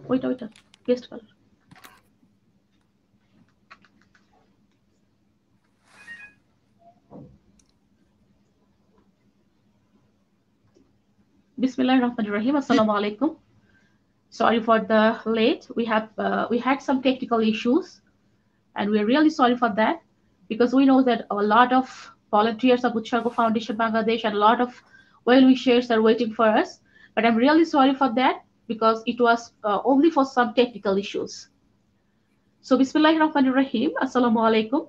wait. Guest color. Bismillahirrahmanirrahim. Assalamu alaikum. Sorry for the late. We had some technical issues, and we're really sorry for that because we know that a lot of volunteers of Utsargo Foundation Bangladesh and a lot of well-wishers are waiting for us. But I'm really sorry for that because it was only for some technical issues. So Bismillahirrahmanirrahim. Assalamu alaikum.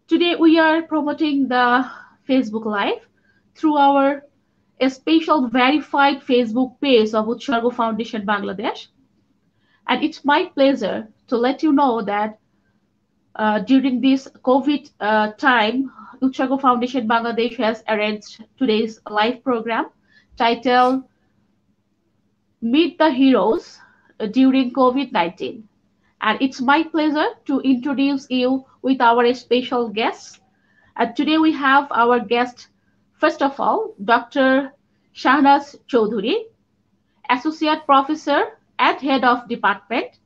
Today we are promoting the Facebook Live through our a special verified Facebook page of Utsargo Foundation Bangladesh. And it's my pleasure to let you know that during this COVID time, Utsargo Foundation Bangladesh has arranged today's live program titled Meet the Heroes during COVID-19. And it's my pleasure to introduce you with our special guests. And today we have our guest, first of all, Dr. Shahnaz Choudhury, Associate Professor and Head of Department,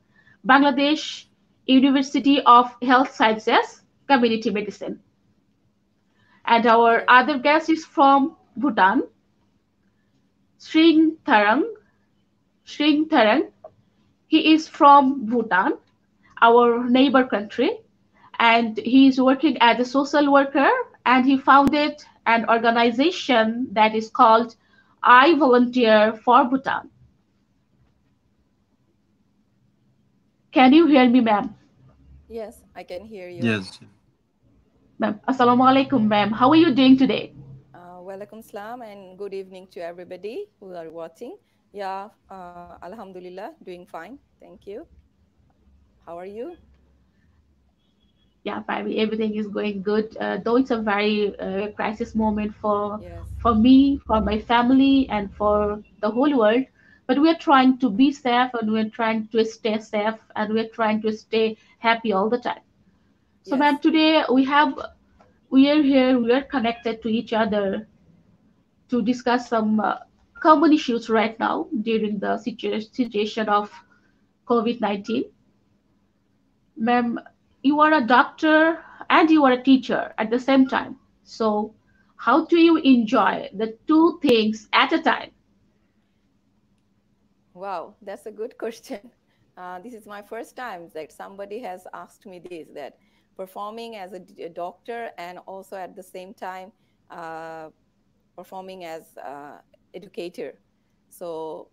Bangladesh University of Health Sciences, Community Medicine. And our other guest is from Bhutan, Sring Tharang. He is from Bhutan, our neighbor country, and he is working as a social worker, and he founded an organization that is called I Volunteer for Bhutan. Can you hear me, ma'am? Yes, I can hear you. Yes. Ma'am, Assalamu alaikum, ma'am. How are you doing today? Walaikum salam and good evening to everybody who are watching. Yeah, Alhamdulillah, doing fine. Thank you. How are you? Yeah, Parvi, everything is going good. Though it's a very crisis moment Yes. for me, for my family, and for the whole world. But we are trying to be safe, and we are trying to stay safe, and we are trying to stay happy all the time. So, Yes. ma'am, today we are here, we are connected to each other to discuss some common issues right now during the situation of COVID-19. Ma'am, you are a doctor and you are a teacher at the same time. So, how do you enjoy the two things at a time? Wow, that's a good question. This is my first time that somebody has asked me this, that performing as a doctor and also at the same time uh, performing as educator. So,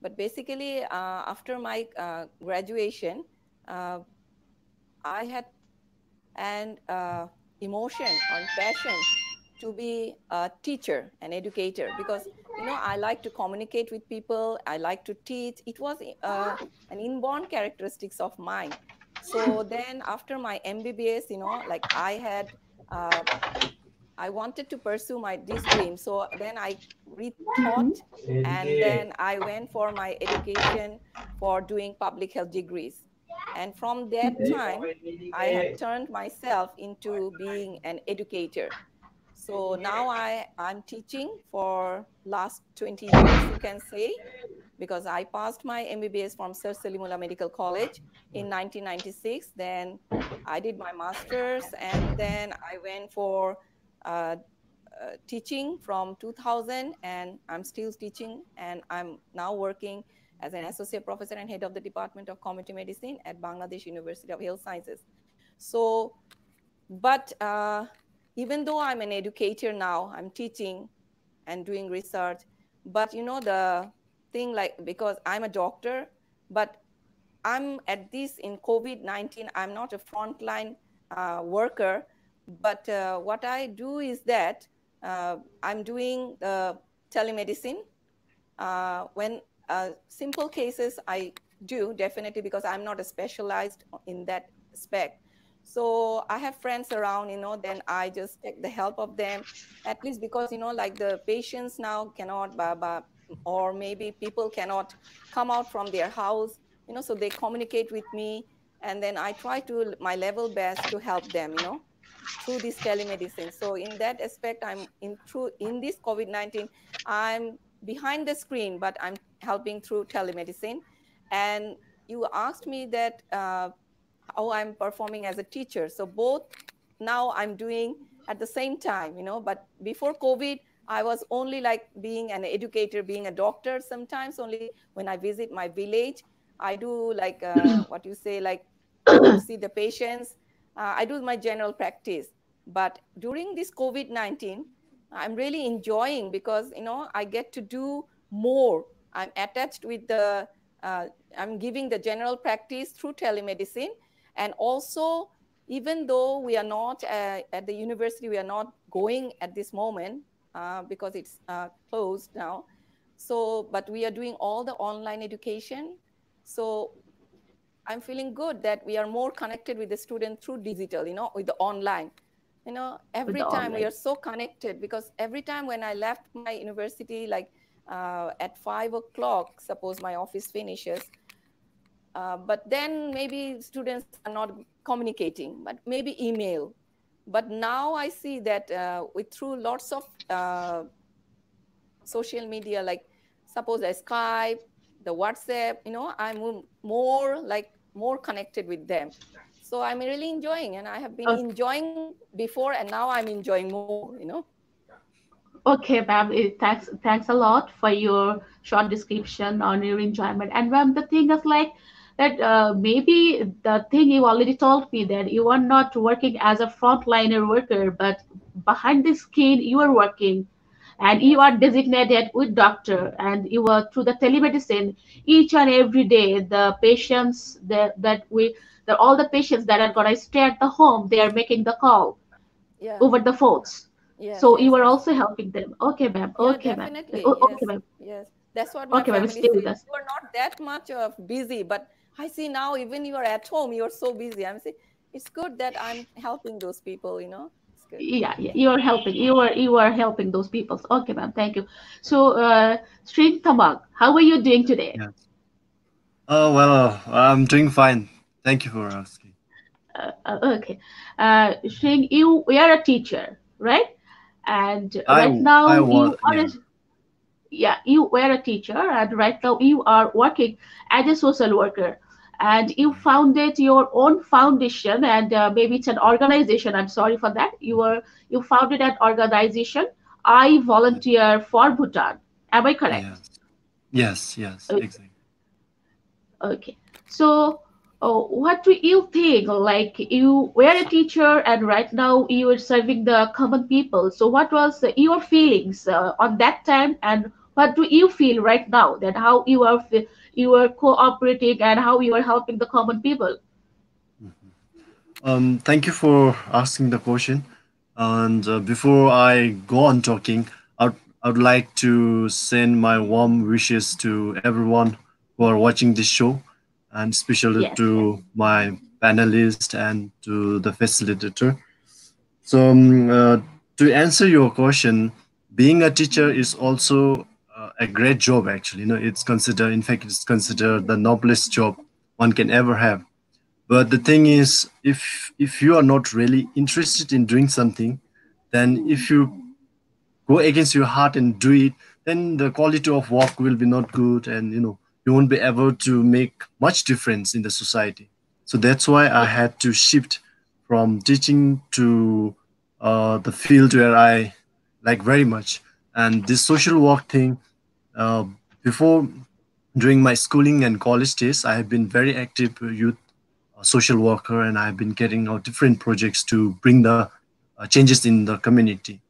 but basically after my graduation, uh, I had an emotion or passion to be a teacher and educator because I like to communicate with people. I like to teach. It was an inborn characteristics of mine. So then after my MBBS, like uh, I wanted to pursue this dream. So then I rethought, and then I went for my education for doing public health degrees. And from that time, I had turned myself into being an educator. So now I'm teaching for last 20 years, you can say, because I passed my MBBS from Sir Salimullah Medical College in 1996. Then I did my master's, and then I went for uh, teaching from 2000, and I'm still teaching, and I'm now working as an associate professor and head of the Department of Community Medicine at Bangladesh University of Health Sciences. So, but even though I'm an educator now, I'm teaching and doing research, but the thing, like, because I'm a doctor, but I'm at this in COVID-19, I'm not a frontline worker, but what I do is that I'm doing telemedicine. When simple cases I do, definitely, because I'm not a specialized in that aspect. So I have friends around, then I just take the help of them, at least because, like the patients now cannot, or maybe people cannot come out from their house, so they communicate with me, and then I try to my level best to help them, through this telemedicine. So in that aspect, I'm in this COVID-19, I'm behind the screen, but I'm helping through telemedicine. And you asked me that how I'm performing as a teacher. So both now I'm doing at the same time, but before COVID, I was only like being an educator, being a doctor. Sometimes only when I visit my village, I do like what you say, like to see the patients. I do my general practice. But during this COVID-19, I'm really enjoying because, I get to do more. I'm attached with I'm giving the general practice through telemedicine. And also, even though we are not at the university, we are not going at this moment because it's closed now. So, but we are doing all the online education. So I'm feeling good that we are more connected with the student through digital, with the online. With Every the time we online. are so connected, because every time when I left my university, like at 5 o'clock, suppose my office finishes, but then maybe students are not communicating, but maybe email. But now I see that with through lots of social media, like suppose a Skype, the WhatsApp, I'm more connected with them. So I'm really enjoying, and I have been Okay. enjoying before, and now I'm enjoying more. Okay, ma'am. Thanks a lot for your short description on your enjoyment. And ma'am, the thing is like that maybe the thing you already told me that you are not working as a frontliner worker, but behind the screen you are working, and you Yes. are designated with doctor, and you are through the telemedicine each and every day. The patients that all the patients that are gonna stay at the home, they are making the call Yeah. over the phones. Yes, So yes, you are yes. also helping them. Okay, ma'am. Yeah, Okay, ma'am. definitely. Okay, Yes, ma'am. yes. That's what my Okay, ma'am. family Stay with says. us. You are not that much of busy, but I see now even you are at home, you are so busy. I'm saying it's good that I'm helping those people. It's good. Yeah, yeah. You are helping. You are helping those people. Okay, ma'am. Thank you. So, Sri Tamag, how are you doing today? Yeah. Oh, well, I'm doing fine. Thank you for asking. Okay. Sri, you are a teacher, right? And I right I now was, you are yeah. a, yeah, you were a teacher, and right now you are working as a social worker, and you Mhm. founded your own foundation, and maybe it's an organization. I'm sorry for that. You founded an organization. I Yeah. volunteer for Bhutan. Am I correct? Yes. Yes, yes, Okay. exactly. Okay. So, what do you think? Like, you were a teacher, and right now you are serving the common people. So, what was your feelings on that time, and what do you feel right now? That how you are cooperating and how you are helping the common people? Mhm. Thank you for asking the question. And before I go on talking, I'd like to send my warm wishes to everyone who are watching this show, and especially Yes, yes, to my panelist and to the facilitator. So, to answer your question, being a teacher is also a great job. Actually, it's considered. In fact, it's considered the noblest job one can ever have. But the thing is, if you are not really interested in doing something, then if you go against your heart and do it, then the quality of work will be not good, and you won't be able to make much difference in the society. So that's why I yes, had to shift from teaching to the field where I like very much. And this social work thing, uh, before, during my schooling and college days, I have been very active youth social worker, and I've been getting out different projects to bring the changes in the community.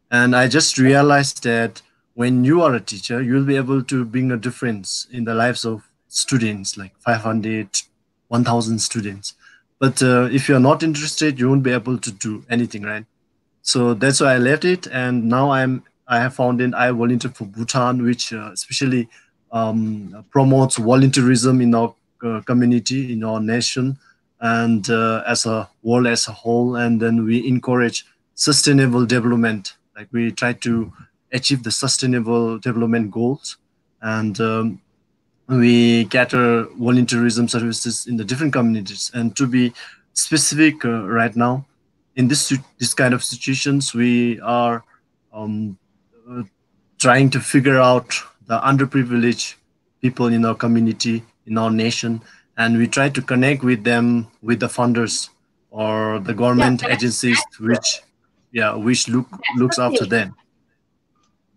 And I just realized that when you are a teacher, you'll be able to bring a difference in the lives of students, like 500, 1,000 students. But if you're not interested, you won't be able to do anything, right? So that's why I left it, and now I have founded I Volunteer for Bhutan, which especially promotes volunteerism in our community, in our nation, and as a world as a whole. And then we encourage sustainable development. Like, we try to achieve the sustainable development goals, and we cater volunteerism services in the different communities. And to be specific, right now, in this kind of situations, we are um, uh, trying to figure out the underprivileged people in our community, in our nation, and we try to connect with them, with the funders or the Yeah, government agencies which, yeah, which that's looks the after thing. them.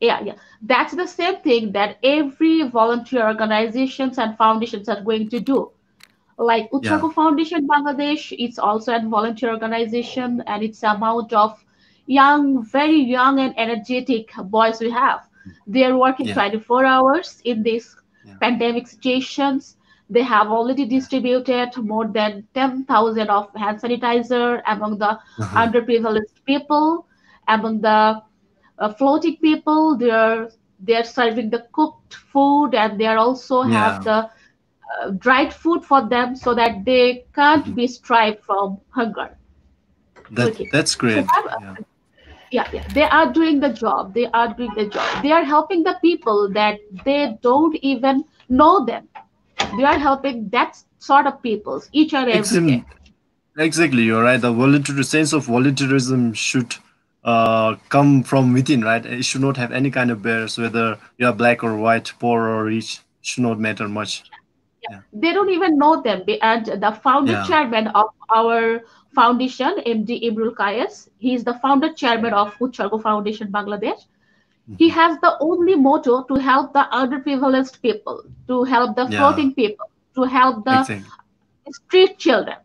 Yeah, that's the same thing that every volunteer organizations and foundations are going to do. Like Yeah. Utsargo Foundation Bangladesh, it's also a volunteer organization, and it's amount of young, very young and energetic boys we have. They're working Yeah. 24 hours in these Yeah. pandemic situations. They have already Yeah. distributed more than 10,000 of hand sanitizer among the Uh-huh. underprivileged people, among the floating people. They're serving the cooked food, and they are also have Yeah. the dried food for them so that they can't Mhm. be stripped from hunger. Okay, That's so great. Yeah. yeah, they are doing the job. They are doing the job. They are helping the people that they don't even know them. They are helping that sort of peoples each and every Exactly. day. Exactly. You're right. The volunteer sense of volunteerism should come from within, right? It should not have any kind of barriers, whether you are black or white, poor or rich. Should not matter much. Yeah, Yeah. they don't even know them. And the founder Yeah. chairman of our foundation, MD Imrul Kayas, he is the founder chairman of Utkargo Foundation Bangladesh. He Mhm. has the only motto to help the underprivileged people, to help the Yeah. floating people, to help the Exactly. street children.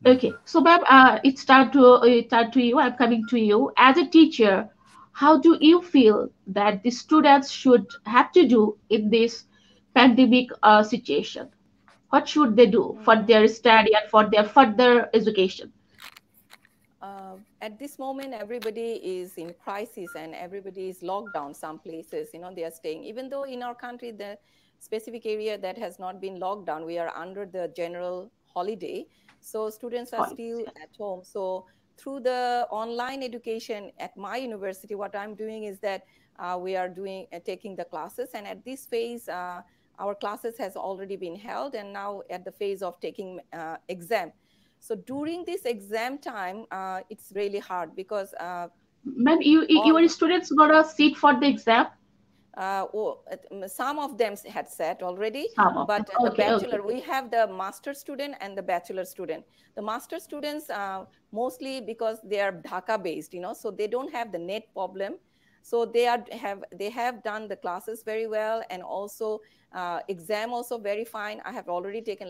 Mhm. Okay, so ma'am, it's time to you. I'm coming to you as a teacher. How do you feel that the students should have to do in this pandemic situation? What should they do for Mm, their study and for their further education? at this moment, everybody is in crisis and everybody is locked down. Some places, they are staying. Even though in our country, the specific area that has not been locked down, we are under the general holiday. So students are still at home. So through the online education at my university, what I'm doing is that we are doing taking the classes. And at this phase, our classes has already been held, and now at the phase of taking exam. So during this exam time, it's really hard because Ma'am, your all students gonna sit for the exam? some of them had set already, Some of them. but the Okay, okay. bachelor, we have the master student and the bachelor student. The master students, mostly because they are Dhaka based, so they don't have the net problem. So they have done the classes very well, and also exam also very fine. I have already taken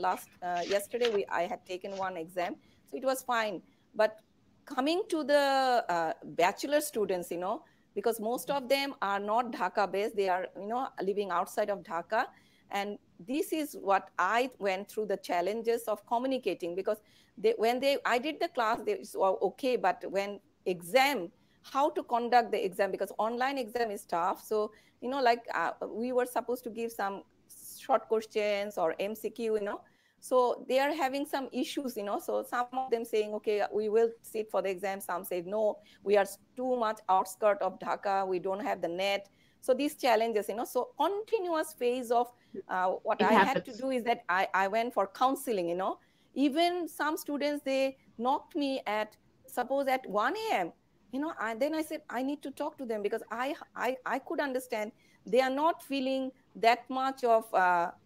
yesterday I had taken one exam, so it was fine. But coming to the bachelor students, because most of them are not Dhaka based, they are living outside of Dhaka. And this is what I went through, the challenges of communicating, because I did the class, they were okay, but when exam, how to conduct the exam, because online exam is tough. So like we were supposed to give some short questions or MCQ, so they are having some issues, so some of them saying, okay, we will sit for the exam. Some said, no, we are too much outskirt of Dhaka, we don't have the net. So these challenges, so continuous phase of what It I had to happens. do is that I went for counseling. Even some students, they knocked me at, suppose at 1 a.m. Then I said I need to talk to them, because I could understand they are not feeling that much of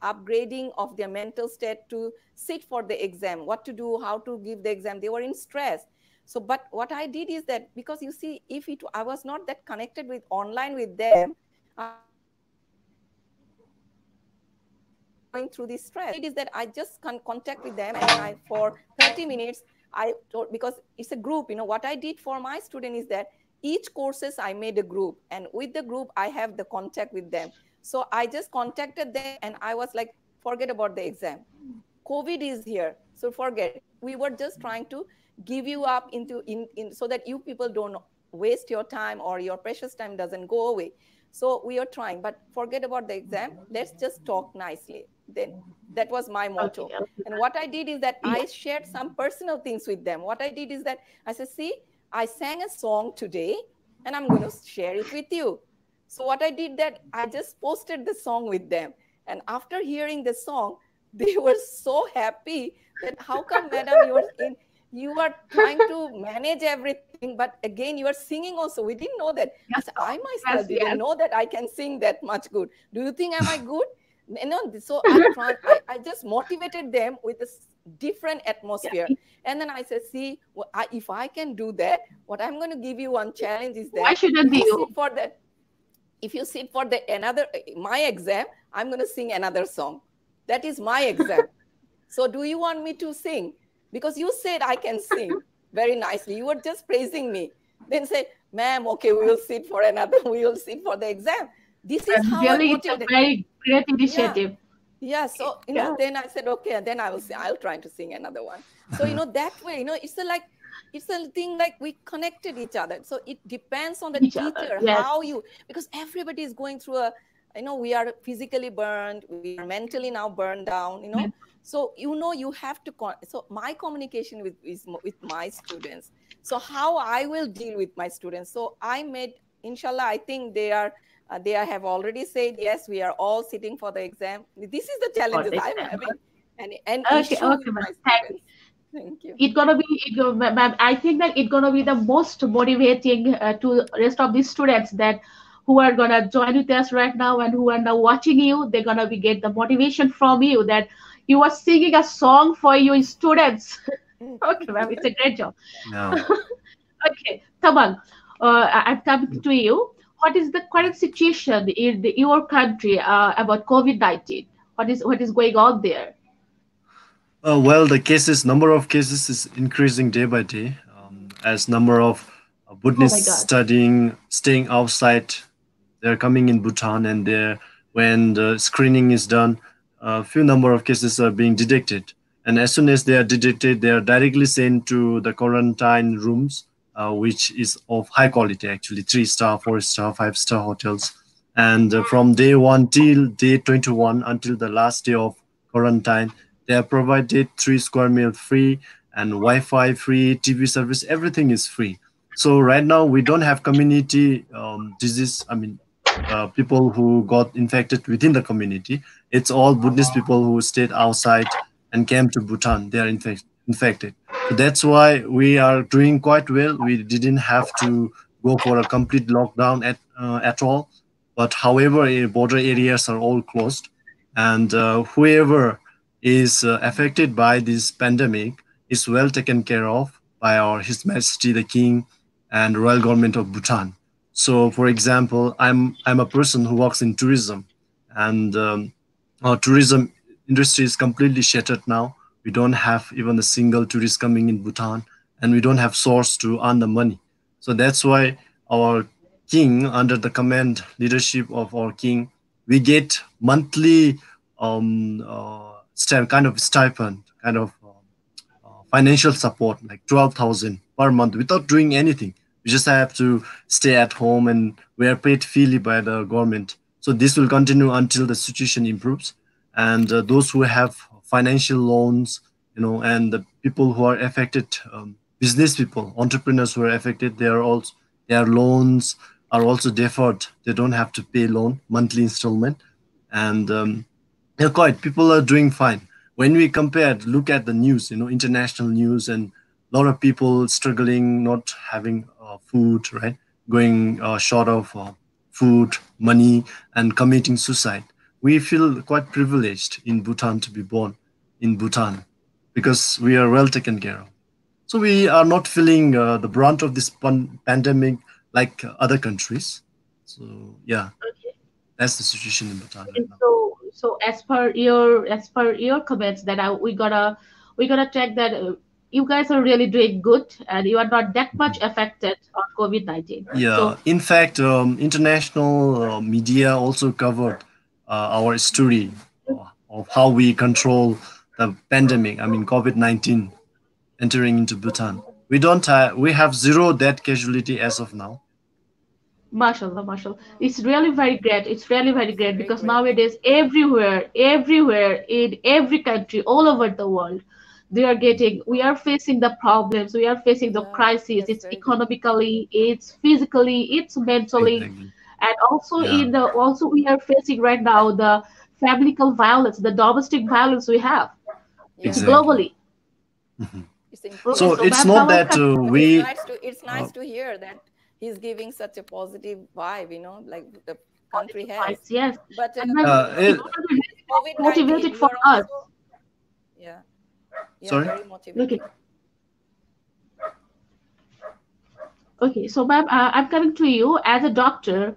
upgrading of their mental state to sit for the exam, what to do, how to give the exam. They were in stress. So but what I did is that, because you see, if I was not that connected with online with them, going through this stress, it is that I just can contact with them, and then I, for 30 minutes, I told, because it's a group, what I did for my student is that each courses I made a group, and with the group I have the contact with them. So I just contacted them, and I was like, forget about the exam, COVID is here, so forget. We were just trying to give you up in so that you people don't waste your time, or your precious time doesn't go away. So we are trying, but forget about the exam, let's just talk nicely. Then that was my Okay, motto. okay. And what I did is that Yeah, I shared some personal things with them. What I did is that I said, see, I sang a song today, and I'm going to share it with you. So what I did, that I just posted the song with them, and after hearing the song, they were so happy that, how come, madam, you are trying to manage everything, but again you are singing also, we didn't know that. I yes, said, I yes, myself didn't yes. know that I can sing that much good. Do you think am I good? So I just motivated them with this different atmosphere. And then I said, see, if I can do that, what I'm going to give you one challenge is that why shouldn't you? If you sit for my exam, I'm going to sing another song. That is my exam. So do you want me to sing? Because you said I can sing very nicely. You were just praising me. Then say, ma'am, okay, we will sit for the exam. This is how really, I it's a very great initiative. Yeah. So, then I said, okay, then I'll try to sing another one. So, that way, it's a thing like we connected each other. So it depends on the teacher, because everybody is going through we are physically burned, we are mentally now burned down, So, you have to, so my communication with my students. So how I will deal with my students. So I made, inshallah, I think they have already said, yes, we are all sitting for the exam. This is the challenges I'm having. And okay, thank you. I think that it's gonna be the most motivating to rest of the students that who are gonna join with us right now and who are now watching you. They're gonna get the motivation from you that you are singing a song for your students. Okay, ma'am, it's a great job. No. Okay, Tamal, I'm coming to you. What is the current situation in your country about COVID-19? What is going on there? Well, the number of cases is increasing day by day, as number of Bhutanese staying outside. They're coming in Bhutan, and when the screening is done, a few number of cases are being detected. And as soon as they are detected, they are directly sent to the quarantine rooms, which is of high quality, actually 3-star, 4-star, 5-star hotels. And from day 1 till day 21, until the last day of quarantine, they are provided 3 square meal free and Wi-Fi free, TV service, everything is free. So right now we don't have community disease. I mean, people who got infected within the community. It's all Buddhist people who stayed outside and came to Bhutan. They are infected. So that's why we are doing quite well. We didn't have to go for a complete lockdown at all. But however, border areas are all closed, and whoever is affected by this pandemic is well taken care of by His Majesty the King and Royal Government of Bhutan. So, for example, I'm a person who works in tourism, and our tourism industry is completely shattered now. We don't have even a single tourist coming in Bhutan, and we don't have source to earn the money. So that's why our king, under the command leadership of our king, we get monthly kind of stipend, kind of financial support, like 12,000 per month without doing anything. We just have to stay at home, and we are paid freely by the government. So this will continue until the situation improves. And those who have financial loans, and the people who are affected, business people, entrepreneurs who are affected, their loans are also deferred. They don't have to pay monthly installment. And people are doing fine. When we look at the news, international news, and a lot of people struggling, not having food, right? Going short of food, money, and committing suicide. We feel quite privileged in Bhutan to be born in Bhutan because we are well taken care of. So we are not feeling the brunt of this pandemic like other countries. So yeah, that's the situation in Bhutan right now. So as per your comments, that we gotta check that you guys are really doing good and you are not that much affected on COVID-19. Yeah, so, in fact, international media also covered our story of how we control the pandemic. I mean, COVID-19 entering into Bhutan. We have 0 death casualty as of now. Mashallah. It's really very great. It's really very great because nowadays everywhere, in every country, all over the world, we are facing the problems, we are facing the crisis. It's economically, it's physically, it's mentally, exactly. And also we are facing right now the familial violence, the domestic violence we have. Exactly. Globally. Mm-hmm. So it's not that we. It's nice to hear that he's giving such a positive vibe, like the country has. Yes. But COVID-19, motivated you for are us. also, yeah, Sorry? very motivated. Okay. Okay, so ma'am, I'm coming to you as a doctor.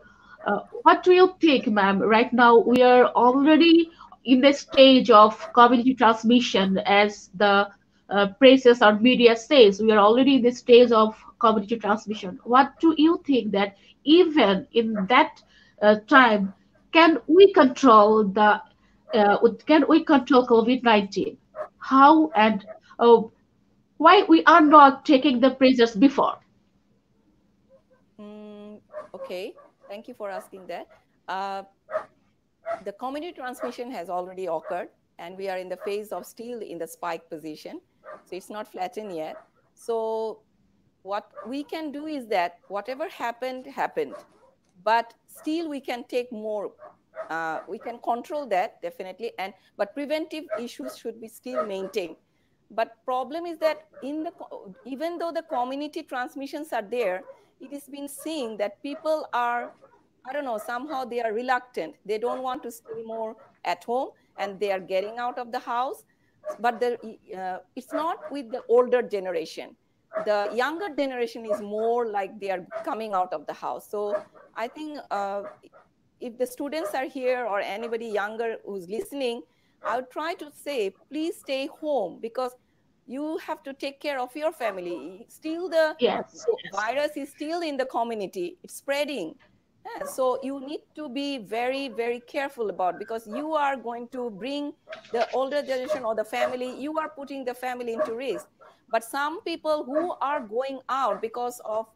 What do you think, ma'am? Right now, we are already in the stage of community transmission, as the presses or media says. We are already in the stage of community transmission. What do you think that even in that time, can we control can we control COVID-19? How and uh, why we are not taking the measures before? Mm, okay, thank you for asking that. Uh, the community transmission has already occurred, and we are in the phase of still in the spike position. So it's not flattened yet. So what we can do is that whatever happened, happened. But still we can take more. We can control that definitely, but preventive issues should be still maintained. But problem is that even though the community transmissions are there, it has been seen that people are, I don't know, somehow they are reluctant. They don't want to stay more at home, and they are getting out of the house. But it's not with the older generation. The younger generation is more like they are coming out of the house. So I think if the students are here or anybody younger who's listening, I would try to say, please stay home, because you have to take care of your family. Still, the Yes, yes. virus is still in the community. It's spreading. So you need to be very, very careful about, because you are going to bring the older generation or the family, you are putting the family into risk. But some people who are going out because of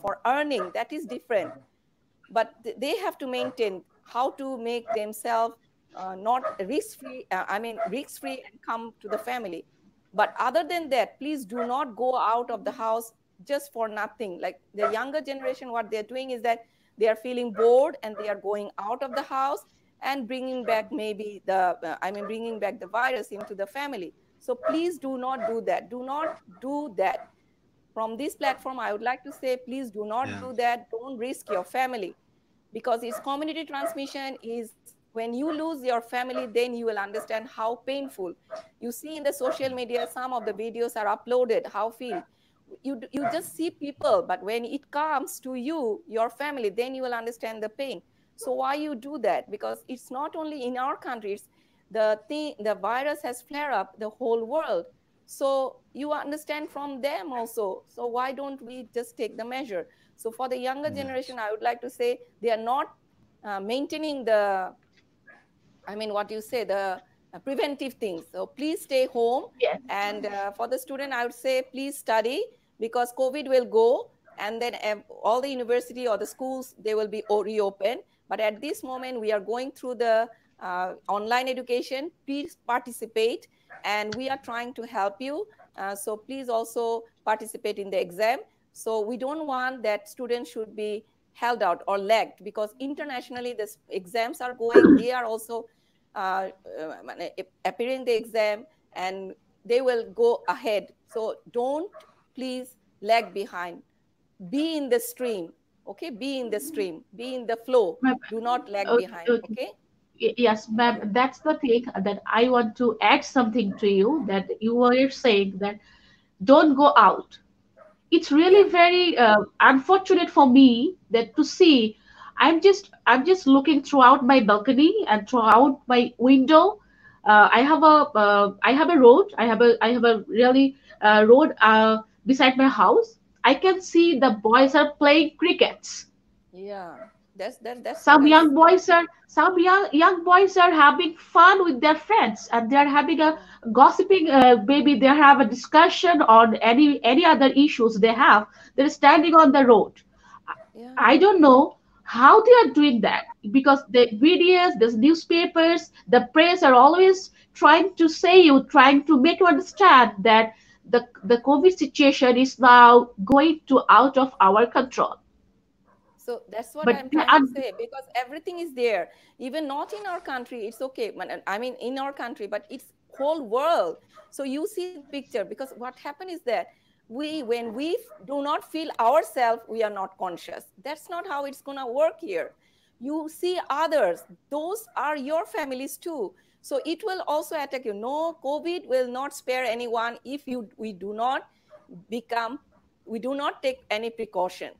for earning, that is different. But they have to maintain how to make themselves not risk-free, risk-free, and come to the family. But other than that, please do not go out of the house just for nothing. Like the younger generation, what they're doing is that they are feeling bored and they are going out of the house and bringing back maybe bringing back the virus into the family. So please do not do that. Do not do that. From this platform, I would like to say, please do not Yeah. do that. Don't risk your family, because its community transmission is, when you lose your family, then you will understand how painful. You see in the social media, some of the videos are uploaded, how feel. You just see people, but when it comes to you, your family, then you will understand the pain. So why you do that? Because it's not only in our countries, the virus has flared up the whole world. So you understand from them also. So why don't we just take the measure? So for the younger Yes. generation, I would like to say they are not maintaining the, what you say, the preventive things. So please stay home. Yes. And for the student, I would say, please study, because COVID will go, and then all the university or the schools, they will be reopened. But at this moment, we are going through the online education. Please participate, and we are trying to help you. So please also participate in the exam. So we don't want that students should be held out or lagged, because internationally the exams are going. They are also appearing the exam, and they will go ahead. So don't please lag behind. Be in the stream. Okay, be in the stream, be in the flow. Ma'am, Do not lag okay, behind. okay. Okay. Yes, ma'am. Okay. That's the thing that I want to add something to you, that you were saying that don't go out. It's Yeah. really very unfortunate for me that to see. I'm just looking throughout my balcony and throughout my window. I have a road. I have a really road beside my house. I can see the boys are playing crickets. Yeah. That's Some nice. young boys are some young boys are having fun with their friends, and they're having a Yeah. gossiping. Maybe they have a discussion on any other issues they have. They're standing on the road. Yeah. I don't know how they are doing that, because the videos, the newspapers, the press are always trying to make you understand that the COVID situation is now going to out of our control. So that's what But I'm trying to say, because everything is there. Even not in our country, it's okay. In our country, but it's whole world. So you see the picture, because what happened is that when we do not feel ourselves, we are not conscious. That's not how it's gonna work here. You see others, those are your families too. So it will also attack you. No, COVID will not spare anyone if we do not take any precaution.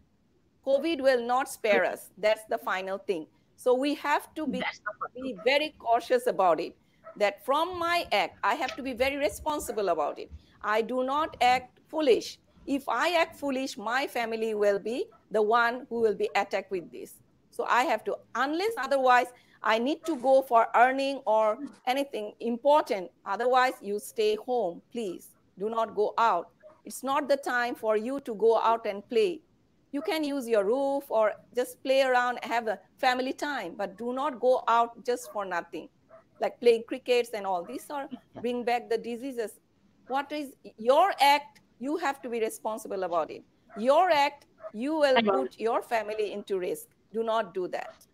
COVID will not spare us. That's the final thing. So we have to be very cautious about it. That from my act, I have to be very responsible about it. I do not act foolish. If I act foolish, my family will be the one who will be attacked with this. So I have to, unless otherwise, I need to go for earning or anything important. Otherwise, you stay home, please. Do not go out. It's not the time for you to go out and play. You can use your roof or just play around, have a family time, but do not go out just for nothing, like playing crickets and all. These are bring back the diseases. What is your act? You have to be responsible about it. Your act, you will put your family into risk. Do not do that.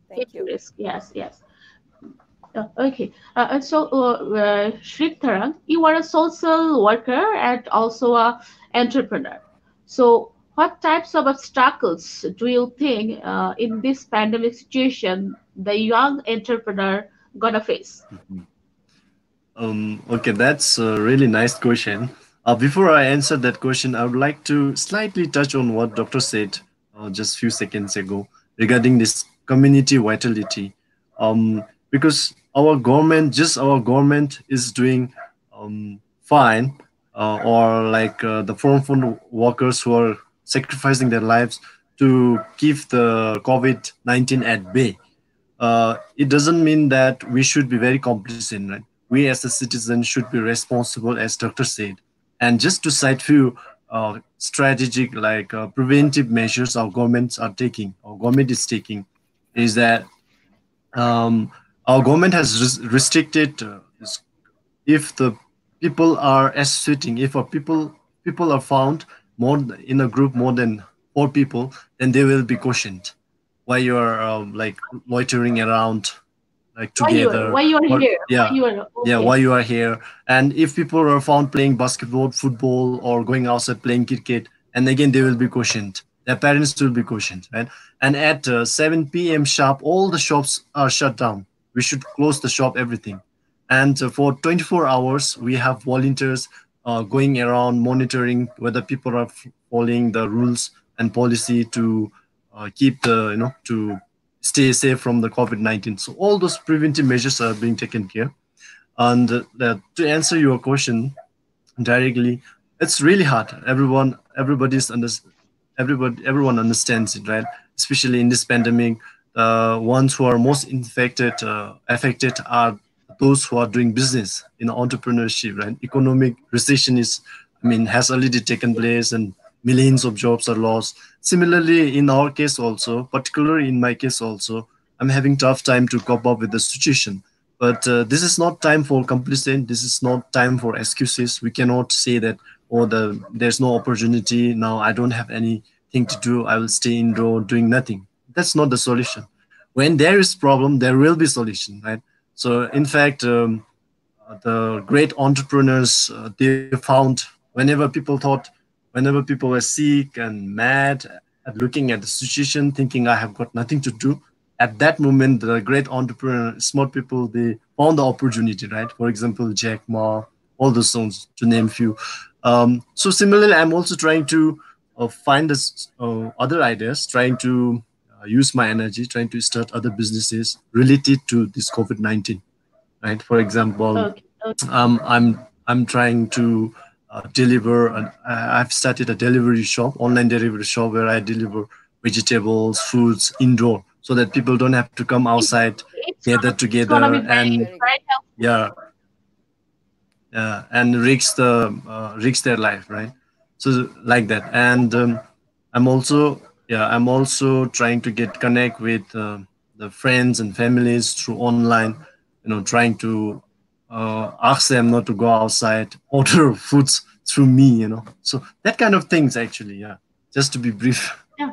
Thank you. Risk. Yes, yes. Okay. And so, Shrik Tharang, you are a social worker and also a entrepreneur. So, what types of obstacles do you think in this pandemic situation the young entrepreneur gonna face? Okay, that's a really nice question. Before I answer that question, I would like to slightly touch on what Doctor said just a few seconds ago regarding this community vitality. Because our government is doing fine, or like the frontline workers who are sacrificing their lives to keep the COVID-19 at bay. It doesn't mean that we should be very complacent, right? We as a citizen should be responsible, as Doctor said. And just to cite few strategic, like preventive measures our government is taking, is that our government has restricted if the people are associating, if people are found more in a group more than 4 people, then they will be cautioned. Why you are like loitering around like together? Why you are here? Yeah, Okay. why you are here? And if people are found playing basketball, football, or going outside playing cricket, and again they will be cautioned. Their parents will be cautioned, right? And at 7 p.m. sharp, all the shops are shut down. We should close the shop, everything. And for 24 hours, we have volunteers going around monitoring whether people are following the rules and policy to keep the, to stay safe from the COVID-19. So all those preventive measures are being taken care. And to answer your question directly, it's really hard. Everyone understands it, right? Especially in this pandemic, the ones who are most affected are those who are doing business in entrepreneurship, right? Economic recession has already taken place, and millions of jobs are lost. Similarly, in our case also, particularly in my case also, I'm having tough time to cope up with the situation. But this is not time for complacent. This is not time for excuses. We cannot say that, there's no opportunity now, I don't have anything to do, I will stay indoor doing nothing. That's not the solution. When there is problem, there will be solution, right? So in fact, the great entrepreneurs, they found whenever people were sick and mad at looking at the situation, thinking I have got nothing to do, at that moment, the great entrepreneur, smart people, they found the opportunity, right? For example, Jack Ma, all those songs, to name few. So similarly, I'm also trying to find other ideas, trying to use my energy, trying to start other businesses related to this COVID-19, right? For example, I'm trying to deliver, I've started a delivery shop, online delivery shop, where I deliver vegetables, fruits indoor, so that people don't have to come outside, gather together, and and risk their life, right? So like that. And I'm also trying to connect with the friends and families through online, trying to ask them not to go outside, order foods through me, so that kind of things, actually. Yeah, just to be brief. Yeah.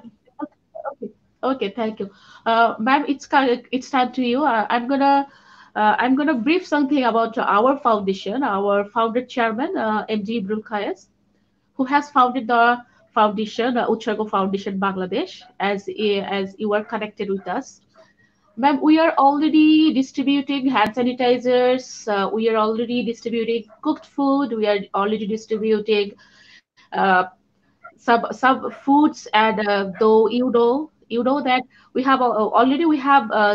Okay, thank you. Ma'am, it's time to you. I'm gonna brief something about our foundation, our founder chairman, MD Ibrul Kayas, who has founded the foundation, Utsargo Foundation Bangladesh, as you are connected with us. Ma'am, we are already distributing hand sanitizers. We are already distributing cooked food. We are already distributing uh, some foods, and though you know that we have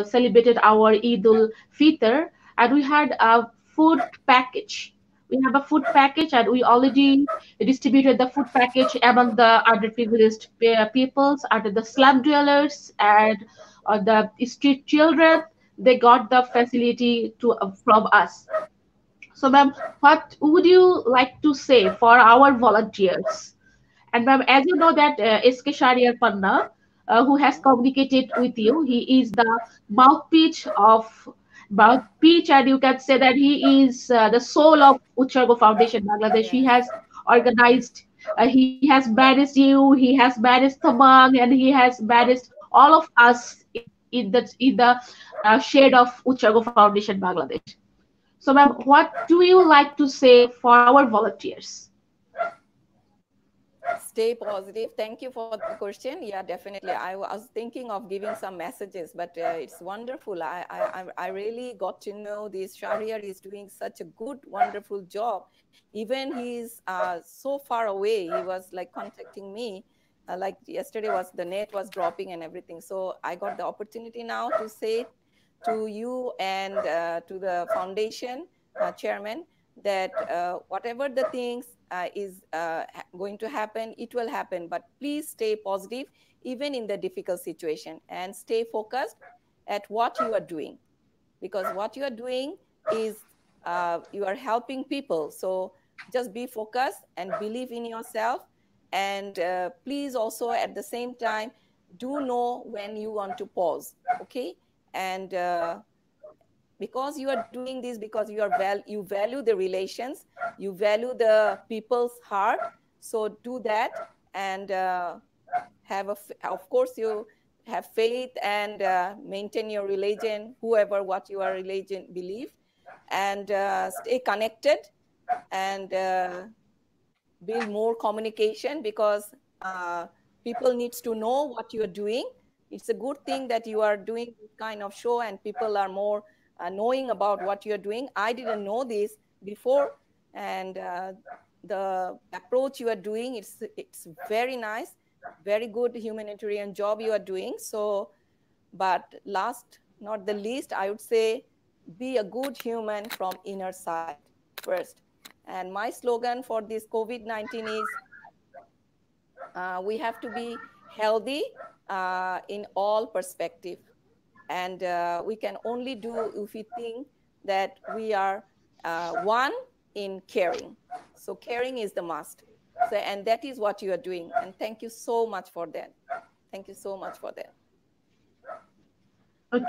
celebrated our Eid ul Fitr, and we had a food package. We have a food package, and we already distributed the food package among the underprivileged peoples, under the slum dwellers, and the street children. They got the facility to from us. So, ma'am, what would you like to say for our volunteers? And ma'am, as you know that S.K. Shariar Panna, who has communicated with you, he is the mouthpiece, and you can say that he is the soul of Uchargo Foundation Bangladesh. He Yes. has organized, he has managed you, he has managed Tamang, and he has managed all of us in the shade of Uchargo Foundation Bangladesh. So, ma'am, what do you like to say for our volunteers? Stay positive. Thank you for the question. Yeah, definitely. I was thinking of giving some messages, but it's wonderful. I really got to know this. Shahriar is doing such a good, wonderful job. Even he's so far away. He was like contacting me. Like yesterday was the net was dropping and everything. So I got the opportunity now to say to you and to the foundation chairman that whatever the things is going to happen, it will happen. But please stay positive, even in the difficult situation, and stay focused at what you are doing, because what you are doing is you are helping people. So just be focused and believe in yourself. And please also at the same time, do know when you want to pause, okay? And because you are doing this, because you value the relations, you value the people's heart. So do that, and of course you have faith, and maintain your religion, whoever what your religion believe, and stay connected, and build more communication, because people needs to know what you are doing. It's a good thing that you are doing this kind of show, and people are more knowing about what you're doing. I didn't know this before, and the approach you are doing, it's very nice, very good humanitarian job you are doing. So, but last not the least, I would say, be a good human from inner side first. And my slogan for this COVID-19 is we have to be healthy in all perspective. And we can only do if we think that we are one in caring. So caring is the must. So, and that is what you are doing. And thank you so much for that. Thank you so much for that. Okay,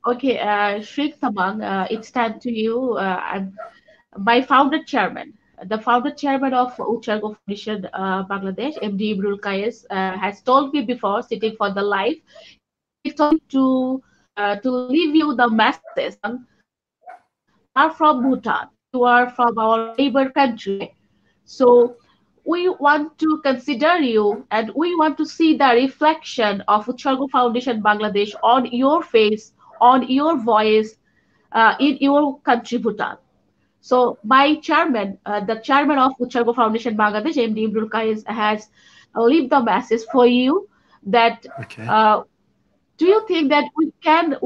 okay, Sheikh Tamang, it's time to you. I'm my founder chairman. The founder chairman of Uchargo Foundation Bangladesh, MD Ibrul Kayes, has told me before sitting for the live. He told me to leave you the message. You are from Bhutan. You are from our neighbor country. So we want to consider you, and we want to see the reflection of Uchargo Foundation Bangladesh on your face, on your voice, in your country, Bhutan. So my chairman, the chairman of Uchargo Foundation Bangladesh, MD Imrul Kais, has left the message for you that Okay. uh, do you think that we can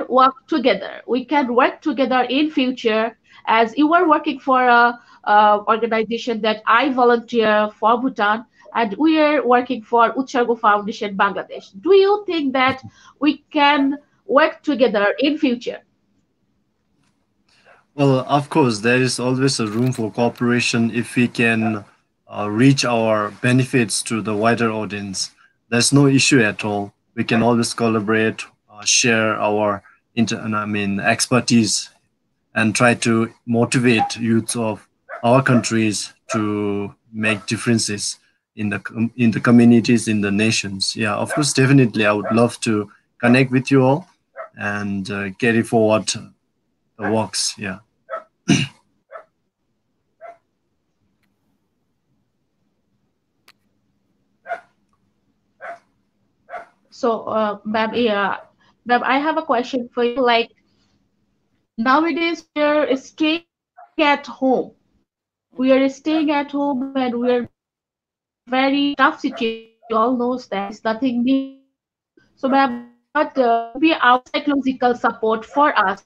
work together? We can work together in future, as you are working for a organization that I volunteer for Bhutan, and we are working for Uchargo Foundation Bangladesh. Do you think that we can work together in future? Well, of course, there is always a room for cooperation if we can reach our benefits to the wider audience. There's no issue at all. We can always collaborate, share our expertise, and try to motivate youths of our countries to make differences in the communities, in the nations. Yeah, of course, definitely, I would love to connect with you all and carry forward the works. Yeah. So, ma'am, yeah, Ma'am, I have a question for you. Like nowadays, we're staying at home. We are staying at home and we are going through a very tough situation. We all knows that it's nothing new. So, ma'am, what would be our psychological support for us?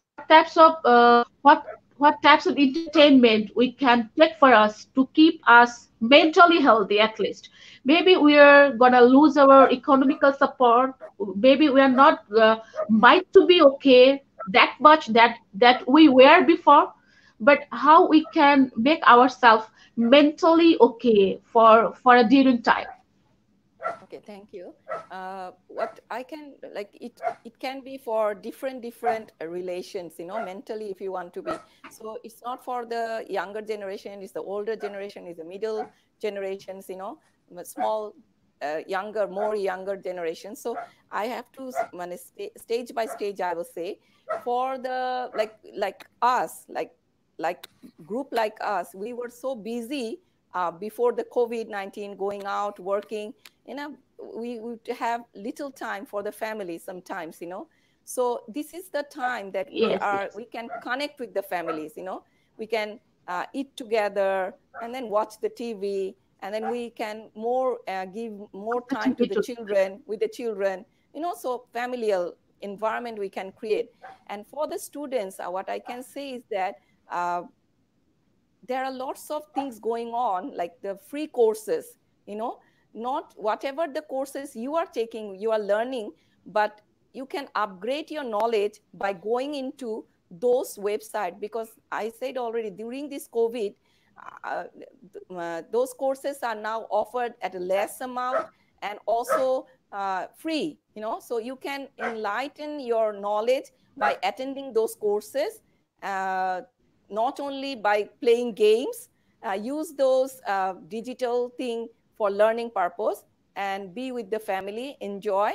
What types of entertainment we can take for us to keep us mentally healthy at least? Maybe we are gonna lose our economical support. Maybe we are not might to be okay that much that we were before, but how we can make ourselves mentally okay for a during time. Okay, thank you. What I can like it can be for different relations, you know, mentally if you want to be. So it's not for the younger generation, it's the older generation, it's the middle generations, you know, small, younger, more younger generations. So I have to stage by stage, I will say, for the like us, like group like us, we were so busy before the COVID-19, going out, working, you know, we would have little time for the family sometimes, you know. So this is the time that Yes, yes. we can connect with the families, you know. We can eat together and then watch the TV, and then we can more give more time to the children, with the children, you know. So familial environment we can create. And for the students, what I can say is that there are lots of things going on, like the free courses, you know, not whatever the courses you are taking, you are learning, but you can upgrade your knowledge by going into those websites. Because I said already, during this COVID, uh, those courses are now offered at a less amount and also free, you know. So you can enlighten your knowledge by attending those courses, not only by playing games. Use those digital thing for learning purpose, and be with the family, enjoy,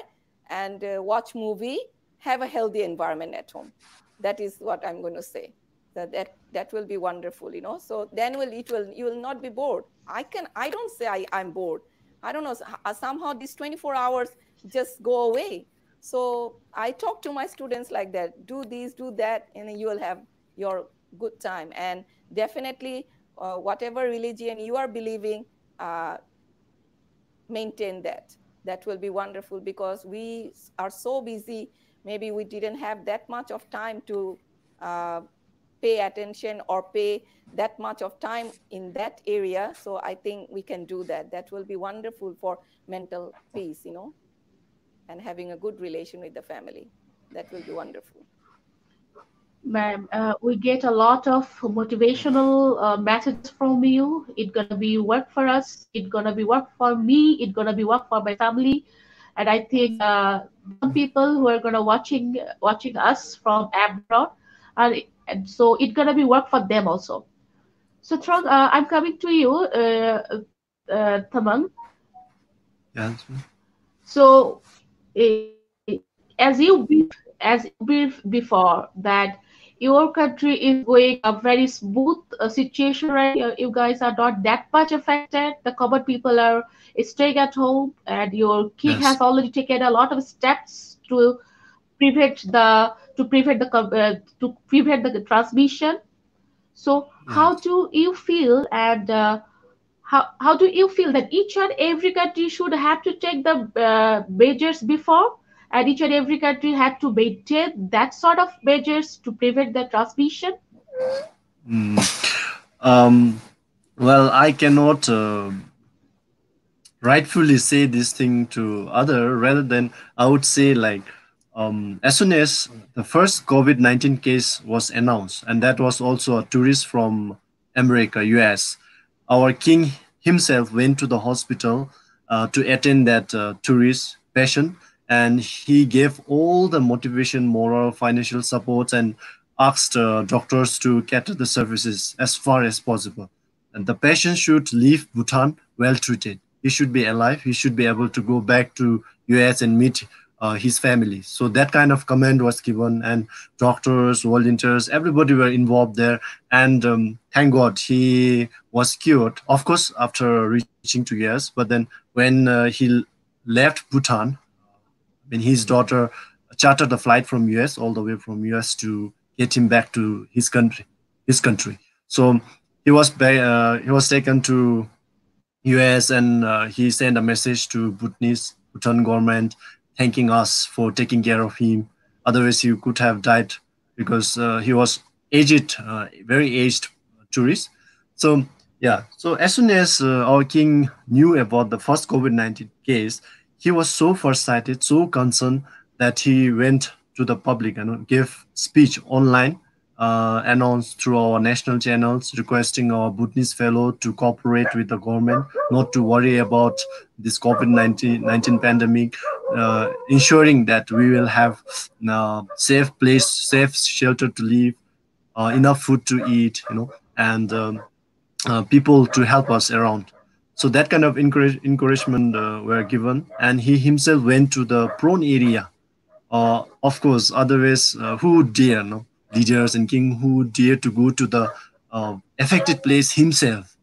and watch movie, have a healthy environment at home. That is what I'm going to say. That will be wonderful, you know. So then you will not be bored. I don't say I'm bored. I don't know, somehow these 24 hours just go away. So I talk to my students like that: do this, do that, and you will have your good time. And definitely, whatever religion you are believing, uh, maintain that. That will be wonderful, because we are so busy. Maybe we didn't have that much of time to pay attention or pay that much of time in that area. So I think we can do that. That will be wonderful for mental peace, you know, and having a good relation with the family. That will be wonderful. Ma'am, we get a lot of motivational messages from you. It's gonna be work for us. It's gonna be work for me. It's gonna be work for my family. And I think some people who are gonna watching us from abroad, and so it's gonna be work for them also. So, Trong, I'm coming to you, Thamang. Yeah. So, as you briefed before that your country is going a very smooth situation, right? You guys are not that much affected. The common people are staying at home, and your king Yes. has already taken a lot of steps to prevent the transmission. So, Yeah. how do you feel, and how do you feel that each and every country should have to take the measures before, and each and every country had to maintain that sort of measures to prevent the transmission? Mm. Um, well, I cannot rightfully say this thing to other, rather than I would say like as soon as the first COVID-19 case was announced, and that was also a tourist from America, US, our king himself went to the hospital to attend that tourist patient, and he gave all the motivation, moral, financial supports, and asked doctors to cater the services as far as possible. And the patient should leave Bhutan well treated. He should be alive. He should be able to go back to US and meet his family. So that kind of command was given, and doctors, volunteers, everybody were involved there. And thank God he was cured. Of course, after reaching 2 years, but then when he left Bhutan, when his daughter chartered a flight from US, all the way from US, to get him back to his country. So he was taken to US, and he sent a message to Bhutan government, thanking us for taking care of him. Otherwise, he could have died, because he was aged, very aged tourist. So yeah, so as soon as our king knew about the first COVID-19 case, he was so farsighted, so concerned, that he went to the public and gave speech online, announced through our national channels, requesting our Bhutanese fellow to cooperate with the government, not to worry about this COVID-19 pandemic, ensuring that we will have safe place, safe shelter to live, enough food to eat, and people to help us around. So that kind of encouragement were given, and he himself went to the prone area. Of course, otherwise, who would dare, no? Leaders and king who would dare to go to the affected place himself?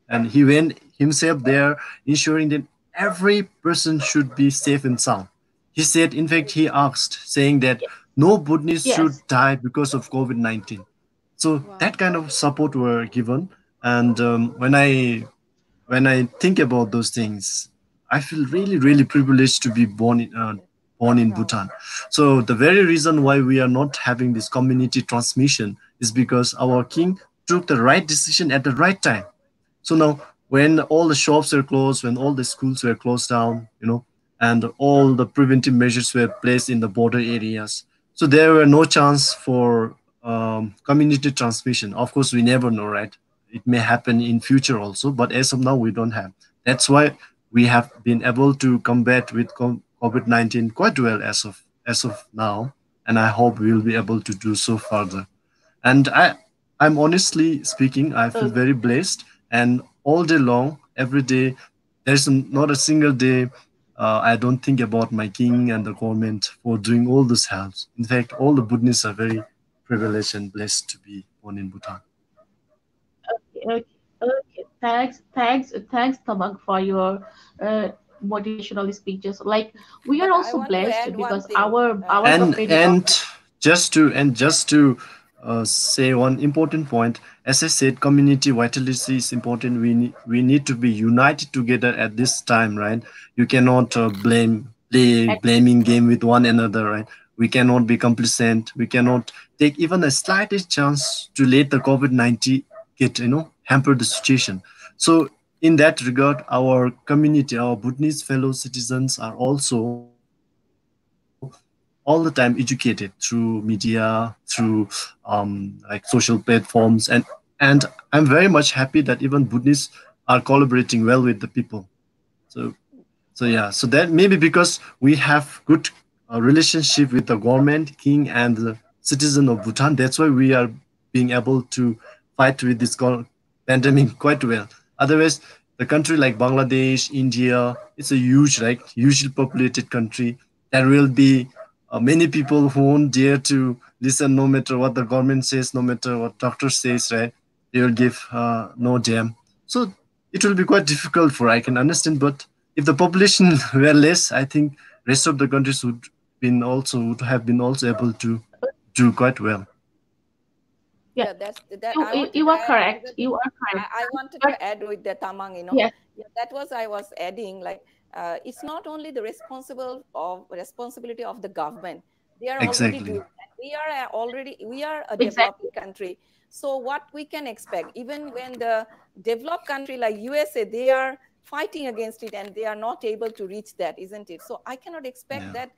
And he went himself there, ensuring that every person should be safe and sound. He said, in fact, he asked, saying that no Bhutanese should Yes. die because of COVID-19. So Wow. that kind of support were given. And when I think about those things, I feel really, really privileged to be born in Proud. Bhutan. So the very reason why we are not having this community transmission is because our king took the right decision at the right time. So now, when all the shops were closed, when all the schools were closed down, and all the preventive measures were placed in the border areas, so there were no chance for community transmission. Of course, we never know, right? It may happen in future also, but as of now, we don't have. That's why we have been able to combat with COVID-19 quite well as of now, and I hope we will be able to do so further. And I'm honestly speaking, I feel Okay. very blessed. And all day long, every day, there's not a single day I don't think about my king and the government for doing all these helps. In fact, all the Bhutanese are very privileged and blessed to be born in Bhutan. Okay. Okay. Thanks, Tamang, for your motivational speeches. Like, we are But I also want to blessed add one because thing. our and company and government. just to say one important point, as I said, community vitality is important. We need to be united together at this time, right? You cannot play blaming game with one another, right? We cannot be complacent. We cannot take even a slightest chance to let the COVID-19 get, hamper the situation. So in that regard, our community, our Bhutanese fellow citizens are also all the time educated through media, through like social platforms, and I'm very much happy that even Bhutanese are collaborating well with the people. So yeah, so that maybe because we have good relationship with the government, king, and the citizen of Bhutan. That's why we are being able to fight with this pandemic quite well. Otherwise, the country like Bangladesh, India, it's a huge, like hugely populated country. There will be many people who won't dare to listen, no matter what the government says, no matter what doctor says, right? They will give no damn. So it will be quite difficult for, I can understand, but if the population were less, I think rest of the countries would have been also able to do quite well. Yeah, Yeah, that you I you wanted you to are add correct. because You are correct. I wanted But to add with the Tamang. yes, Yeah, that was I was adding, like it's not only the responsibility of the government. They are already Exactly. doing that. We are a developing exactly. country. So what we can expect, even when the developed country like USA, they are fighting against it and they are not able to reach that, isn't it? So I cannot expect Yeah. that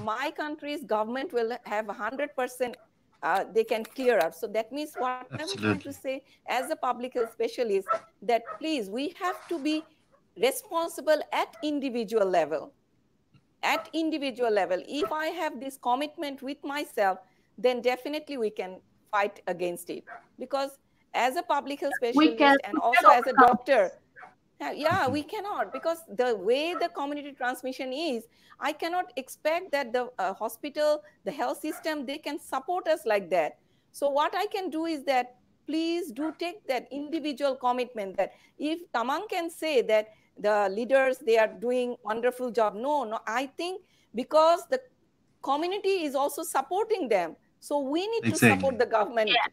my country's government will have 100%, they can clear up. So that means what I'm trying to Absolutely. say, as a public health specialist, that please, we have to be responsible at individual level. At individual level, if I have this commitment with myself, then definitely we can fight against it. Because as a public health specialist and We can also as a overcome doctor, this. yeah, we cannot, because the way the community transmission is, I cannot expect that the hospital, the health system, they can support us like that. So what I can do is that please do take that individual commitment, that if Tamang can say that the leaders, they are doing wonderful job, no, I think because the community is also supporting them. So we need to support the government. Yes.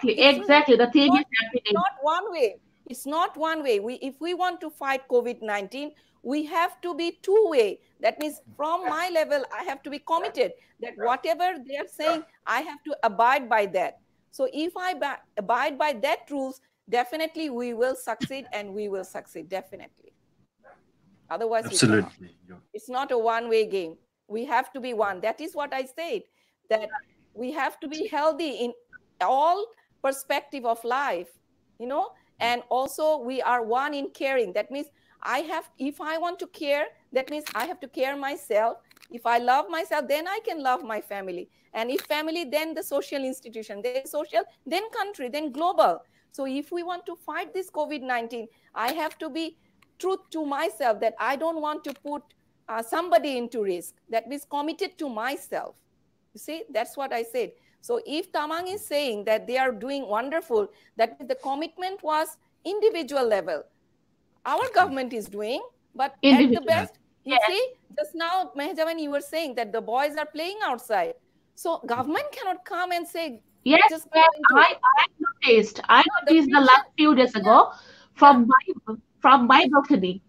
Exactly. The thing is happening. Not one way. It's not one way. If we want to fight COVID-19, we have to be two-way. That means from my level, I have to be committed that whatever they are saying, I have to abide by that. So if I abide by that rules, definitely we will succeed, and we will succeed, definitely. Otherwise, absolutely. It's not a one-way game. We have to be one. That is what I said, that we have to be healthy in all perspective of life, you know, and also we are one in caring. That means if I want to care, that means I have to care myself. If I love myself, then I can love my family. And if family, then the social institution, then social, then country, then global. So if we want to fight this COVID-19, I have to be truth to myself that I don't want to put somebody into risk. That means committed to myself. You see, that's what I said. So if Tamang is saying that they are doing wonderful, that the commitment was individual level. Our government is doing, but at the best, you see, just now, Mehejawan, you were saying that the boys are playing outside. So government cannot come and say, yes, just I noticed the last few days ago from my balcony.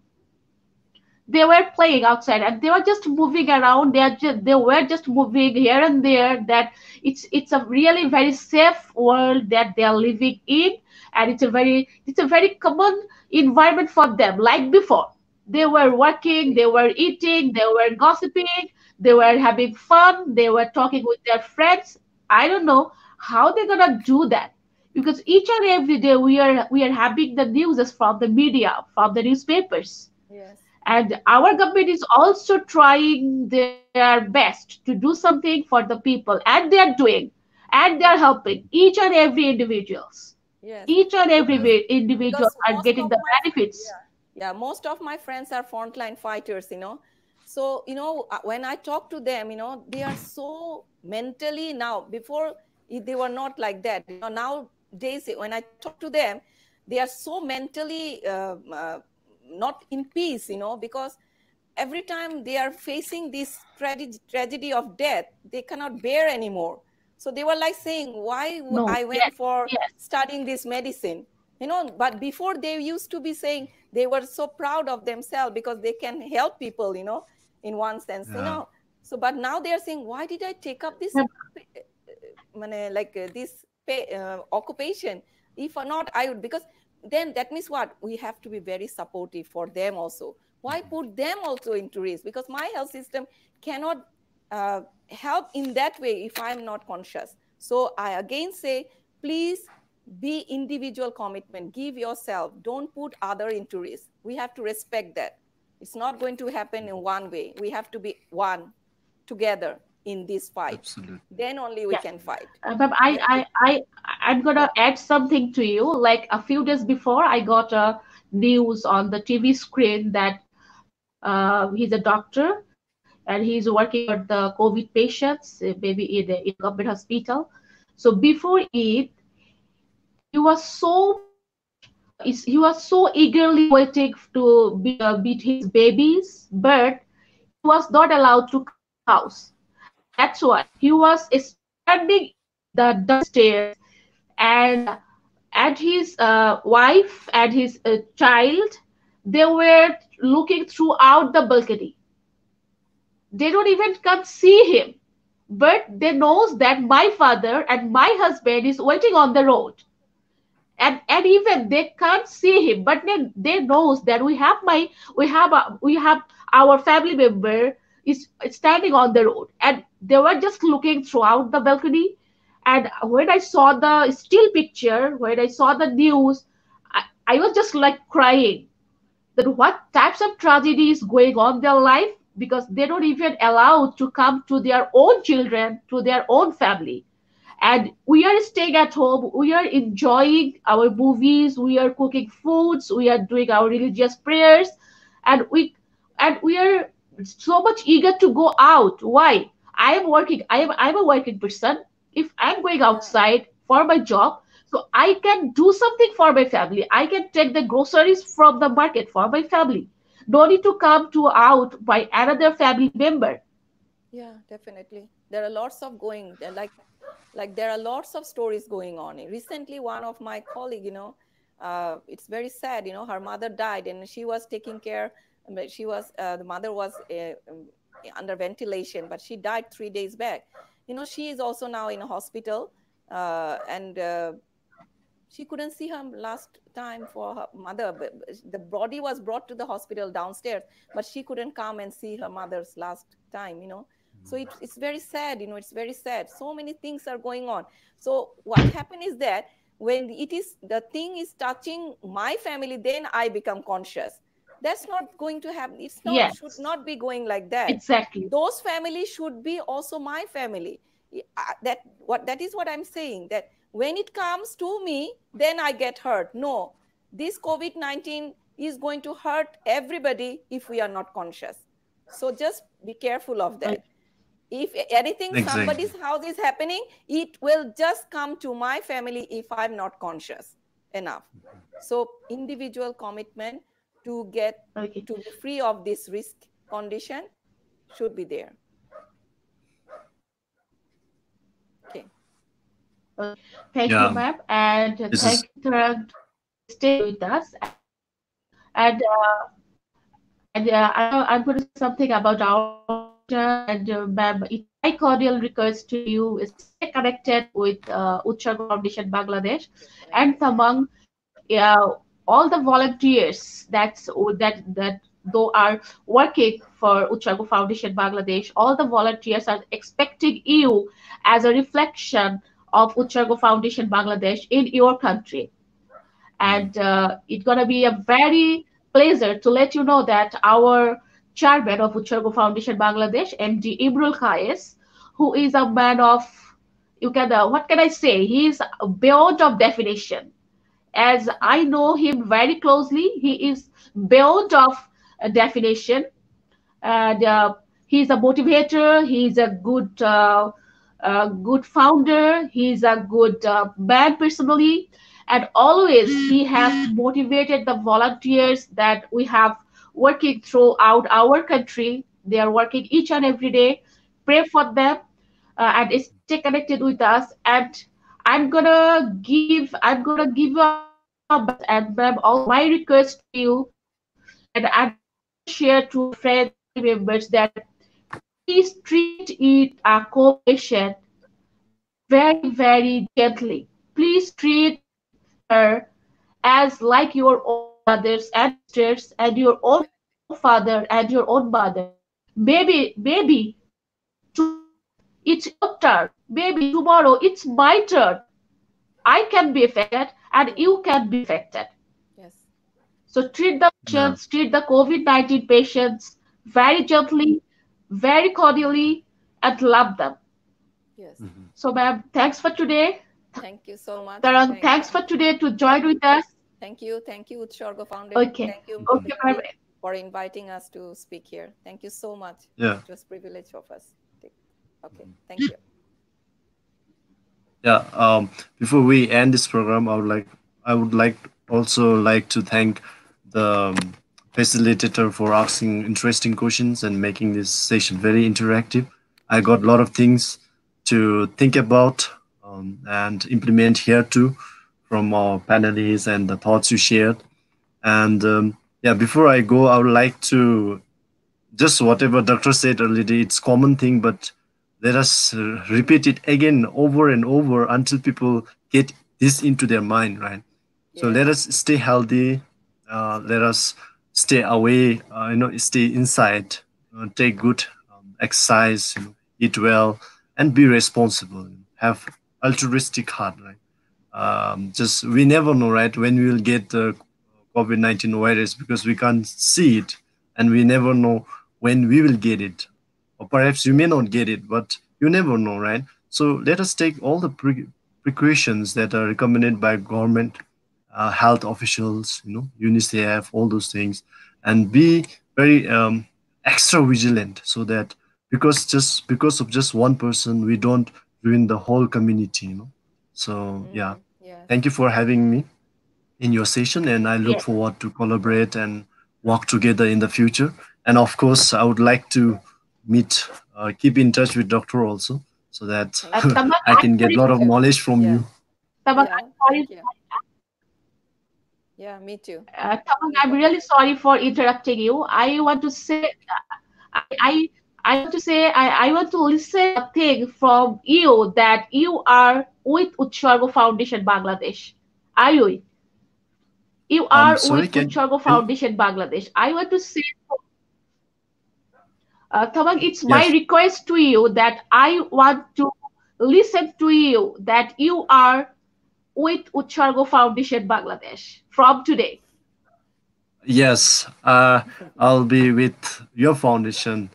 They were playing outside and they were just moving around. They were just moving here and there. That it's a really very safe world that they are living in, and it's a very common environment for them. Like before, they were working, they were eating, they were gossiping, they were having fun, they were talking with their friends. I don't know how they're gonna do that, because each and every day we are having the news from the media, from the newspapers. Yes. And our government is also trying their best to do something for the people, and they are doing, and they are helping each and every individuals. Yes. Each and every individual are getting the benefits. Yeah, most of my friends are frontline fighters, you know. So, you know, when I talk to them, you know, they are so mentally now, before they were not like that. You know, nowadays, when I talk to them, they are so mentally not in peace, you know, because every time they are facing this tragedy of death, they cannot bear anymore. So they were like saying, why I went for studying this medicine, you know, but before they used to be saying they were so proud of themselves because they can help people, you know, in one sense, you know. So, but now they are saying, why did I take up this, this occupation? If not, I would, because then that means what? We have to be very supportive for them also. Why put them also into risk? Because my health system cannot help in that way if I'm not conscious. So I again say, please be individual commitment. Give yourself. Don't put other into risk. We have to respect that. It's not going to happen in one way. We have to be one together in this fight. Absolutely. Then only we can fight. But I'm gonna add something to you. Like a few days before, I got a news on the TV screen that he's a doctor and he's working for the COVID patients, maybe in a government hospital. So before it, he was so eagerly waiting to beat his babies, but he was not allowed to come to the house. That's why he was standing the stairs, and his wife and his child, they were looking throughout the balcony. They don't even come see him, but they knows that my father and my husband is waiting on the road. And even they can't see him, but they knows that we have our family member is standing on the road, and they were just looking throughout the balcony. And when I saw the still picture, when I saw the news, I was just like crying that what types of tragedy is going on in their life, because they don't even allow to come to their own children, to their own family. And we are staying at home, we are enjoying our movies, we are cooking foods, we are doing our religious prayers, and we are so much eager to go out. Why? I'm a working person. If I'm going outside for my job, so I can do something for my family. I can take the groceries from the market for my family. No need to come out by another family member. Yeah, definitely. There are lots of like there are lots of stories going on. Recently, one of my colleague, it's very sad. Her mother died, and she was taking care. But she was the mother was under ventilation, but she died 3 days back. She is also now in a hospital, and she couldn't see her last time for her mother. The body was brought to the hospital downstairs, but she couldn't come and see her mother's last time. So it's very sad. It's very sad. So many things are going on. So what happened is that when the thing is touching my family, then I become conscious. That's not going to happen. Yes, Should not be going like that. exactly. Those families should be also my family. That is what I'm saying, that when it comes to me, then I get hurt. No, this COVID-19 is going to hurt everybody if we are not conscious. So just be careful of that. If anything, Exactly. somebody's house is happening, it will just come to my family if I'm not conscious enough. So individual commitment to get Okay. to be free of this risk condition should be there. Okay. Thank Yeah. you, ma'am, and This thank is you for staying with us. And I'm going to say something about our and ma'am, it's my cordial request to you is stay connected with Utsago Foundation Bangladesh and among all the volunteers that though are working for Utsago Foundation Bangladesh. All the volunteers are expecting you as a reflection of Utsago Foundation Bangladesh in your country. And it's going to be a very pleasure to let you know that our chairman of Utsago Foundation Bangladesh, MD Imrul Khaes, who is a man of, what can I say? He is beyond of definition. As I know him very closely, he is beyond of definition, and he's a motivator. He's a good founder. He's a good man personally, and always he has motivated the volunteers that we have working throughout our country. They are working each and every day. Pray for them and stay connected with us. And I'm gonna give you a best, and ma'am, also my request to you, and I'm gonna share to our friends, family members, that please treat it a co-patient very, very gently. Please treat her as like your own brothers and sisters and your own father and your own mother. Maybe today it's your turn. Maybe tomorrow it's my turn. I can be affected and you can be affected. Yes. So treat the yeah. patients, treat the COVID-19 patients very gently, very cordially, and love them. Yes. So, ma'am, thanks for today. Thank you so much. Tarang, thanks for today to join with us. Thank you, Utsargo Foundation. Okay. Thank you, Okay, ma'am. for inviting us to speak here. Thank you so much. Yeah. It was a privilege of us. Okay, thank you. Yeah. Before we end this program, I would like to thank the facilitator for asking interesting questions and making this session very interactive. I got a lot of things to think about and implement here too from our panelists and the thoughts you shared. And yeah, before I go, I would like to just whatever doctor said already. It's common thing, but let us repeat it again over and over until people get this into their mind, right? So let us stay healthy. Let us stay away. Stay inside. Take good exercise. Eat well and be responsible. Have altruistic heart, right? Just we never know, right, when we will get the COVID-19 virus, because we can't see it, and we never know when we will get it, or perhaps you may not get it, but you never know, right? So let us take all the precautions that are recommended by government, health officials, UNICEF, all those things, and be very extra vigilant, so that because of just one person, we don't ruin the whole community. So yeah, thank you for having me in your session, and I look forward to collaborate and work together in the future. And of course, I would like to keep in touch with doctor also, so that Tamak, I I'm can get a sorry. lot of knowledge from Yeah. you. Tamak, Yeah, I'm sorry. thank you. Yeah, me too. Tamak, You I'm go really ahead. sorry for interrupting you. I want to say, I want to say, I want to listen a thing from you that you are with Utshargo Foundation Bangladesh. Are you? You are Sorry, with Utshargo Foundation Bangladesh. I want to say, Tamak, it's my yes, request to you that I want to listen to you that you are with Utshargo Foundation Bangladesh from today. yes. I'll be with your foundation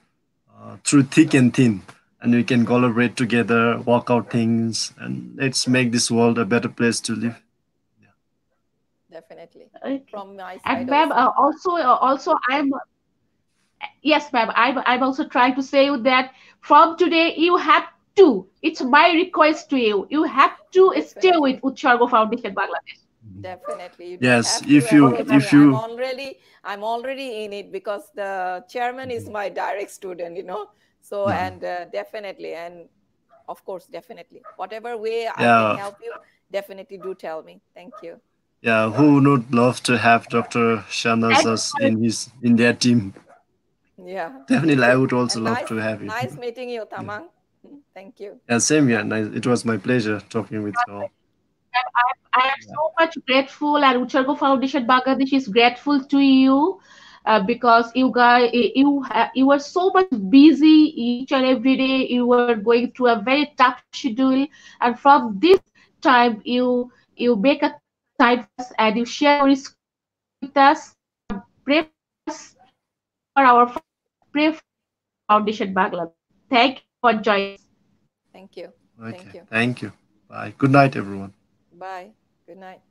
through thick and thin, and we can collaborate together, work out things, and let's make this world a better place to live. Definitely. Okay. From my And side ma'am, also. also, yes, ma'am, I'm also trying to say that from today you have to. It's my request to you. You have to stay with Definitely. Utshargo Foundation Bangladesh. Definitely. You don't Yes, have to Okay, approach ma'am. me. I'm already in it because the chairman is my direct student, So, and definitely, and of course, definitely. Whatever way I can yeah, help you, definitely do tell me. Thank you. yeah. Who would love to have Dr. Thank Shanazas you. in their team? Yeah, me Definitely, I too. would also And love nice, to have you. nice meeting you, Yeah, Tamang. Thank you. yeah, same here. Nice. It was my pleasure talking with you all. I am so much grateful, and Utshargo Foundation Bangladesh is grateful to you because you guys, you were so much busy each and every day. You were going through a very tough schedule, and from this time, you make a time for us and you share your experience with us. Pray for us, pray for our foundation, pray for Utshargo Foundation Bangladesh. Thank you for joining us. Thank you. Okay, Thank you. thank you. Bye. Good night, everyone. Bye. Good night.